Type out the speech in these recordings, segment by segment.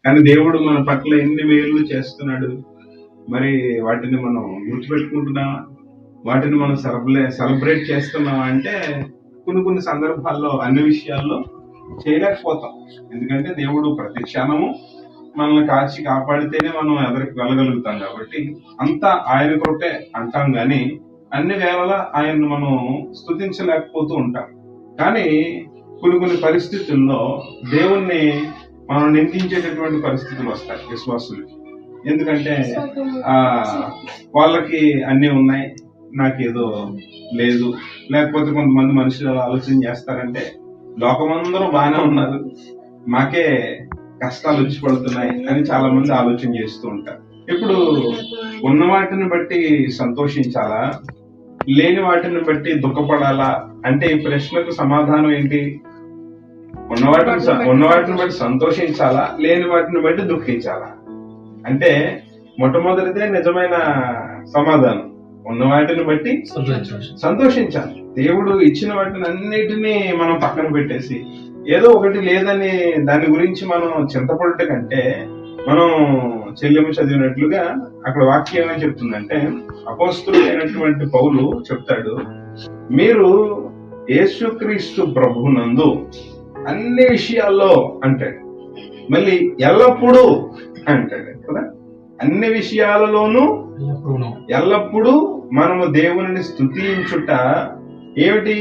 కానీ దేవుడు మన పట్ల ఎన్ని మేలు చేస్తున్నాడు. మరి వాటిని మనం గుర్తుపెట్టుకుంటున్నామా? వాటిని మనం సెలబ్రేట్ చేస్తున్నామా అంటే కొన్ని సందర్భాల్లో అన్ని విషయాల్లో చేయలేకపోతాం. ఎందుకంటే దేవుడు ప్రతి క్షణము మనల్ని కాచి కాపాడితేనే మనం ఎదరికి వెళ్ళగలుగుతాం కాబట్టి అంతా ఆయన కృపే అంటాం గాని అన్ని వేళలా ఆయన్ని మనం స్తుతించలేకపోతూ ఉంటాం. కానీ కొన్ని పరిస్థితుల్లో దేవుణ్ణి మనం నిందించేటటువంటి పరిస్థితులు వస్తాయి విశ్వాసులకి. ఎందుకంటే ఆ వాళ్ళకి అన్ని ఉన్నాయి, నాకేదో లేదు. లేకపోతే కొంతమంది మనుషులు ఆలోచన చేస్తారంటే లోకమందరూ బాగానే ఉన్నారు, మాకే కష్టాలు వచ్చి పడుతున్నాయి అని చాలా మంది ఆలోచన చేస్తూ ఉంటారు. ఇప్పుడు ఉన్న వాటిని బట్టి సంతోషించాలా, లేని వాటిని బట్టి దుఃఖపడాలా అంటే ఈ ప్రశ్నకు సమాధానం ఏంటి? ఉన్న వాటిని బట్టి సంతోషించాలా, లేని వాటిని బట్టి దుఃఖించాలా అంటే మొట్టమొదటిదే నిజమైన సమాధానం. ఉన్న వాటిని బట్టి సంతోషించాలి. దేవుడు ఇచ్చిన వాటిని అన్నిటినీ మనం పక్కన పెట్టేసి ఏదో ఒకటి లేదని దాని గురించి మనం చింతపడట కంటే మనం చెల్లెము చదివినట్లుగా అక్కడ వాక్యం ఏమని చెప్తుందంటే అపోస్తలుడైనటువంటి పౌలు చెప్తాడు, మీరు యేసుక్రీస్తు ప్రభువునందు అన్ని విషయాల్లో అంటాడు, మళ్ళీ ఎల్లప్పుడూ అంటాడు కదా. అన్ని విషయాలలోనూ ఎల్లప్పుడూ మనము దేవుని స్తుతించుట ఏమిటి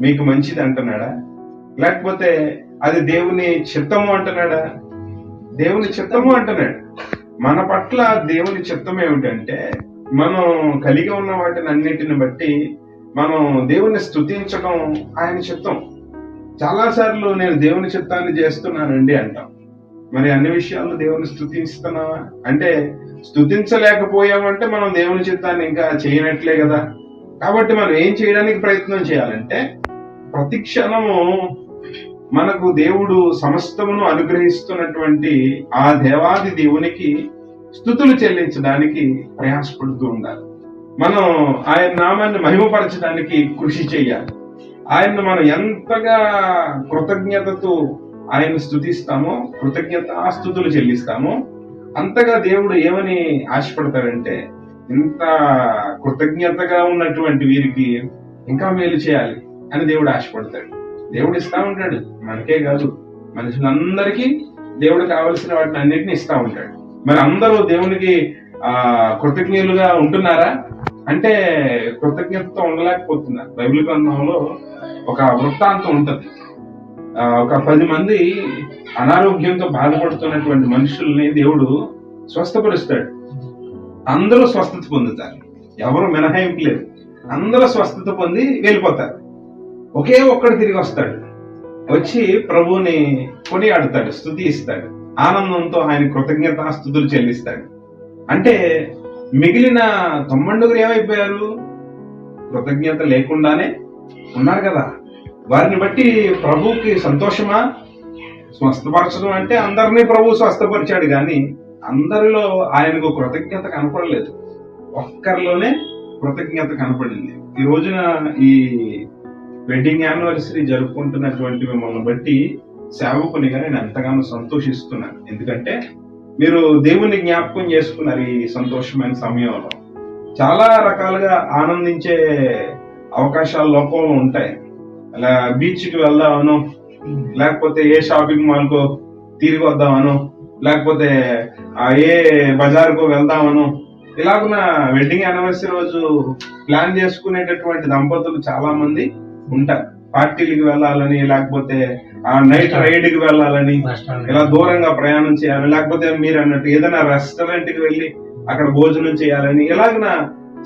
మీకు మంచిది అంటున్నాడా, లేకపోతే అది దేవుని చిత్తము అంటున్నాడా? దేవుని చిత్తము అంటున్నాడు. మన పట్ల దేవుని చిత్తం ఏమిటంటే మనం కలిగి ఉన్న వాటిని అన్నిటిని బట్టి మనం దేవుని స్తుతించడం ఆయన చిత్తం. చాలా సార్లు నేను దేవుని చిత్తాన్ని చేస్తున్నానండి అంటాం. మరి అన్ని విషయాల్లో దేవుని స్తుతిస్తున్నావా అంటే స్తుతించలేకపోయామంటే మనం దేవుని చిత్తాన్ని ఇంకా చేయనట్లే కదా. కాబట్టి మనం ఏం చేయడానికి ప్రయత్నం చేయాలంటే ప్రతి క్షణము మనకు దేవుడు సమస్తమును అనుగ్రహిస్తున్నటువంటి ఆ దేవాది దేవునికి స్తుతులు చెల్లించడానికి ప్రయాసపడుతూ ఉండాలి. మనం ఆయన నామాన్ని మహిమపరచడానికి కృషి చేయాలి. ఆయన్ని మనం ఎంతగా కృతజ్ఞతతో ఆయన స్తుతిస్తామో, కృతజ్ఞతాస్తుతులు చెల్లిస్తామో అంతగా దేవుడు ఏమని ఆశపడతాడంటే ఇంత కృతజ్ఞతగా ఉన్నటువంటి వీరికి ఇంకా మేలు చేయాలి అని దేవుడు ఆశపడతాడు. దేవుడు ఇస్తా ఉంటాడు, మనకే కాదు మనుషులందరికీ దేవుడు కావలసిన వాటిని అన్నిటిని ఇస్తా ఉంటాడు. మరి అందరూ దేవునికి కృతజ్ఞులుగా ఉంటున్నారా అంటే కృతజ్ఞతతో ఉండలేకపోతున్నారు. బైబిల్ గ్రంథంలో ఒక వృత్తాంతం ఉంటది. ఒక 10 మంది అనారోగ్యంతో బాధపడుతున్నటువంటి మనుషుల్ని దేవుడు స్వస్థపరుస్తాడు. అందరూ స్వస్థత పొందుతారు, ఎవరు మినహాయింపు లేదు. అందరూ స్వస్థత పొంది వెళ్ళిపోతారు. ఒకే ఒక్కడు తిరిగి వస్తాడు, వచ్చి ప్రభువుని కొనియాడుతాడు, స్తుతి ఇస్తాడు, ఆనందంతో ఆయన కృతజ్ఞతాస్తుతులు చెల్లిస్తాడు. అంటే మిగిలిన 90 ఏమైపోయారు? కృతజ్ఞత లేకుండానే ఉన్నారు కదా. వారిని బట్టి ప్రభువుకి సంతోషమా? స్వస్థపరచడం అంటే అందరినీ ప్రభువు స్వస్థపరిచాడు, కానీ అందరిలో ఆయనకు కృతజ్ఞత కనపడలేదు. ఒక్కరిలోనే కృతజ్ఞత కనపడింది. ఈ రోజున ఈ వెడ్డింగ్ యానివర్సరీ జరుపుకుంటున్నటువంటి మిమ్మల్ని బట్టి సేవకునిగా నేను ఎంతగానో సంతోషిస్తున్నాను. ఎందుకంటే మీరు దేవుని జ్ఞాపకం చేసుకున్నారు. ఈ సంతోషమైన సమయంలో చాలా రకాలుగా ఆనందించే అవకాశాలు లోకంలో ఉంటాయి. అలా బీచ్కి వెళ్దామను, లేకపోతే ఏ షాపింగ్ మాల్కో తిరిగి వద్దామను, లేకపోతే ఏ బజార్కో వెళ్దామను, ఇలాగున వెడ్డింగ్ యానివర్సరీ రోజు ప్లాన్ చేసుకునేటటువంటి దంపతులు చాలా మంది ఉంటారు. పార్టీలకు వెళ్ళాలని, లేకపోతే ఆ నైట్ రైడ్ కి వెళ్ళాలని, ఇలా దూరంగా ప్రయాణం చేయాలని, లేకపోతే మీరు అన్నట్టు ఏదైనా రెస్టారెంట్ కి వెళ్ళి అక్కడ భోజనం చేయాలని, ఇలాగన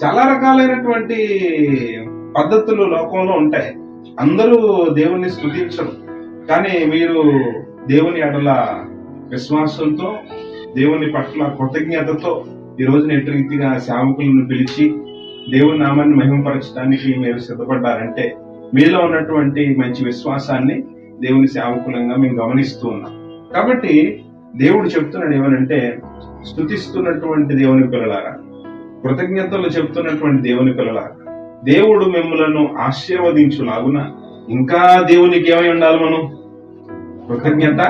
చాలా రకాలైనటువంటి పద్ధతులు లోకంలో ఉంటాయి. అందరూ దేవుణ్ణి స్తుతించరు, కానీ మీరు దేవుని ఎడల విశ్వాసంతో, దేవుని పట్ల కృతజ్ఞతతో ఈ రోజున ఎటు రీతిగా సేవకులను పిలిచి దేవుని నామాన్ని మహిమపరచడానికి మీరు సిద్ధపడ్డారంటే మీలో ఉన్నటువంటి మంచి విశ్వాసాన్ని దేవుని సేవకులంగా మేము గమనిస్తూ ఉన్నాం. కాబట్టి దేవుడు చెప్తున్నాడు ఏమనంటే, స్తుతిస్తున్నటువంటి దేవుని పిల్లలారా, కృతజ్ఞతలు చెప్తున్నటువంటి దేవుని పిల్లలారా, దేవుడు మిమ్మలను ఆశీర్వదించులాగున ఇంకా దేవునికి ఏమై ఉండాలి? మనం కృతజ్ఞత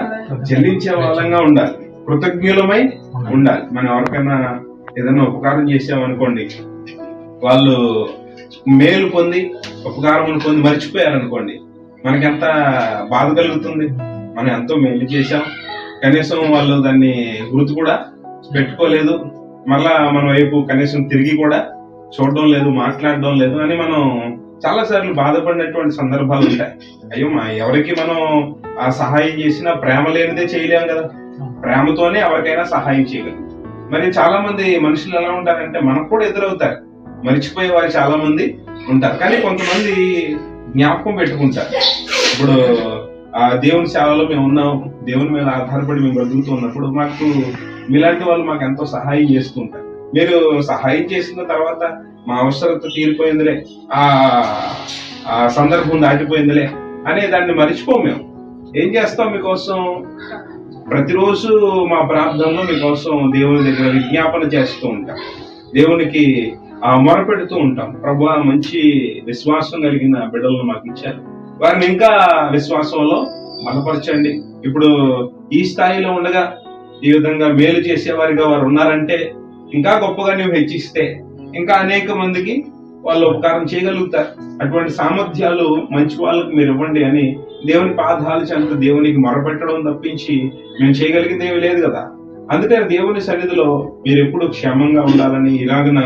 చెల్లించే వాళ్ళంగా ఉండాలి, కృతజ్ఞులమై ఉండాలి. మనం ఎవరికైనా ఏదైనా ఉపకారం చేసామనుకోండి, వాళ్ళు మేలు పొంది ఉపకారం పొంది మర్చిపోయారనుకోండి, మనకెంత బాధ కలుగుతుంది. మనం ఎంతో మేలు చేశాం, కనీసం వాళ్ళు దాన్ని గుర్తు కూడా పెట్టుకోలేదు, మళ్ళా మన వైపు కనీసం తిరిగి కూడా చూడడం లేదు, మాట్లాడడం లేదు అని మనం చాలా సార్లు బాధపడినటువంటి సందర్భాలు ఉంటాయి. అయ్యో ఎవరికి మనం ఆ సహాయం చేసినా ప్రేమ లేనిదే చేయలేం కదా, ప్రేమతోనే ఎవరికైనా సహాయం చేయగలం. మరి చాలా మంది మనుషులు ఎలా ఉంటారంటే మనకు కూడా ఎదురవుతారు, మర్చిపోయే వారు చాలా మంది ఉంటారు. కానీ కొంతమంది జ్ఞాపకం పెట్టుకుంటారు. ఇప్పుడు ఆ దేవుని సేవలో మేము ఉన్నాం, దేవుని మీద ఆధారపడి మేము బ్రతుకుతూ ఉన్నప్పుడు మాకు మీలాంటి వాళ్ళు మాకు ఎంతో సహాయం చేస్తూ ఉంటారు. మీరు సహాయం చేసిన తర్వాత మా అవసరత తీరిపోయిందిలే, ఆ సందర్భం దాటిపోయిందిలే అనే దాన్ని మర్చిపోం. మేము ఏం చేస్తాం, మీకోసం ప్రతిరోజు మా ప్రార్థనలో మీకోసం దేవుని దగ్గర విజ్ఞాపన చేస్తూ ఉంటాం, దేవునికి మొరపెడుతూ ఉంటాం. ప్రభువా, మంచి విశ్వాసం కలిగిన బిడ్డలను మాకు ఇచ్చారు, వారిని ఇంకా విశ్వాసంలో బలపరచండి. ఇప్పుడు ఈ స్థాయిలో ఉండగా ఈ విధంగా మేలు చేసేవారిగా వారు ఉన్నారంటే ఇంకా గొప్పగా నువ్వు హెచ్చిస్తే ఇంకా అనేక మందికి వాళ్ళు ఉపకారం చేయగలుగుతారు. అటువంటి సామర్థ్యాలు మంచి వాళ్ళకు మీరు ఇవ్వండి అని దేవుని పాదాలు చెంత దేవునికి మొరపెట్టడం తప్పించి మేము చేయగలిగింది ఏమీ లేదు కదా. అందుకని దేవుని సన్నిధిలో మీరు ఎప్పుడు క్షేమంగా ఉండాలని, ఇలాగన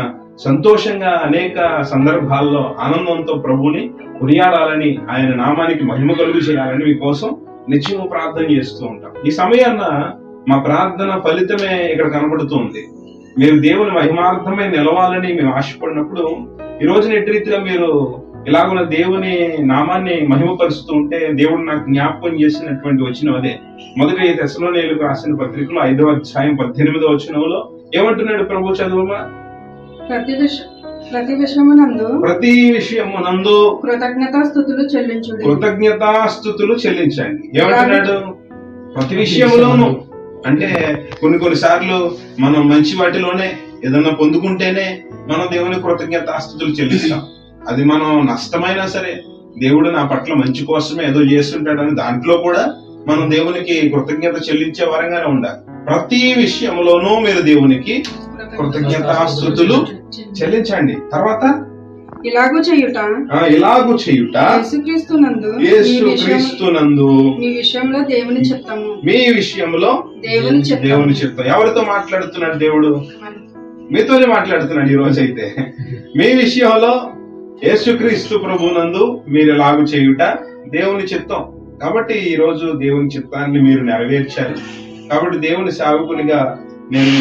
సంతోషంగా అనేక సందర్భాల్లో ఆనందంతో ప్రభుని కొనియాడాలని, ఆయన నామానికి మహిమ కలుగు చేయాలని మీకోసం నిత్యము ప్రార్థన చేస్తూ ఉంటాం. ఈ సమయాన్న మా ప్రార్థన ఫలితమే ఇక్కడ కనబడుతుంది. మీరు దేవుని మహిమార్థమై నిలవాలని మేము ఆశపడినప్పుడు ఈ రోజున ఎట్రీతిగా మీరు ఇలాగున్న దేవుని నామాన్ని మహిమపరుస్తూ ఉంటే దేవుడు నాకు జ్ఞాపకం చేసినటువంటి వచనం అదే. మొదటి తెస్సలోనీయులకు రాసిన పత్రికలో 5వ అధ్యాయం 18వ వచనంలో ఏమంటున్నాడు ప్రభు? చదువుమా. ప్రతి విషయమునందు కృతజ్ఞతాస్తుతులు చెల్లించండి. ఏమంటున్నాడు? ప్రతి విషయములోను. అంటే కొన్ని సార్లు మనం మంచి వాటిలోనే ఏదన్నా పొందుకుంటేనే మనం దేవుని కృతజ్ఞతాస్తుతులు చెల్లిస్తాం. అది మనం నష్టమైనా సరే దేవుడు నా పట్ల మంచి కోసమే ఏదో చేస్తుంటాడని దాంట్లో కూడా మనం దేవునికి కృతజ్ఞత చెల్లించే వారంగానే ఉండాలి. ప్రతి విషయంలోనూ మీరు దేవునికి కృతజ్ఞతాస్తుతులు చెల్లించండి. తర్వాత ఇలాగు చేయుట యేసుక్రీస్తునందు మీ విషయంలో దేవుని చిత్తము. మీ విషయంలో దేవుని చిత్తం. ఎవరితో మాట్లాడుతున్నాడు దేవుడు? మీతోనే మాట్లాడుతున్నాడు ఈ రోజైతే. మీ విషయంలో యేసుక్రీస్తు ప్రభునందు మీరు ఎలాగు చేయుట దేవుని చిత్తం. కాబట్టి ఈ రోజు దేవుని చిత్తాన్ని మీరు నెరవేర్చారు. కాబట్టి దేవుని సేవకునిగా నేను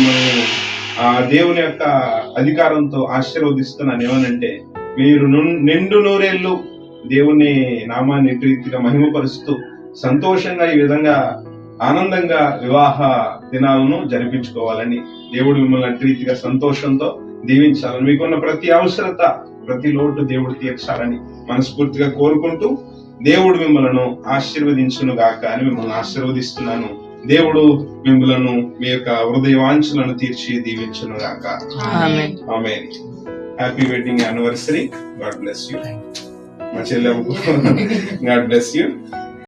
దేవుని యొక్క అధికారంతో ఆశీర్వదిస్తున్నాను. ఏమనంటే మీరు నిండు నూరేళ్లు దేవుని నామాన్ని ప్రీతిగా మహిమపరుస్తూ సంతోషంగా ఈ విధంగా ఆనందంగా వివాహ దినాలను జరిపించుకోవాలని, దేవుడు మిమ్మల్ని ప్రీతిగా సంతోషంతో దీవించాలని, మీకున్న ప్రతి అవసరత ప్రతి లోటు దేవుడు తీర్చాలని మనస్ఫూర్తిగా కోరుకుంటూ దేవుడు మిమ్మల్ని ఆశీర్వదించును గాక అని మిమ్మల్ని ఆశీర్వదిస్తున్నాను. దేవుడు మిమ్మలను మీ యొక్క హృదయ వాంఛలను తీర్చి దీవించును గాక. Amen. Happy wedding anniversary. God bless you. మా చెల్లెమ్మకు గాడ్ బ్లెస్ యూ.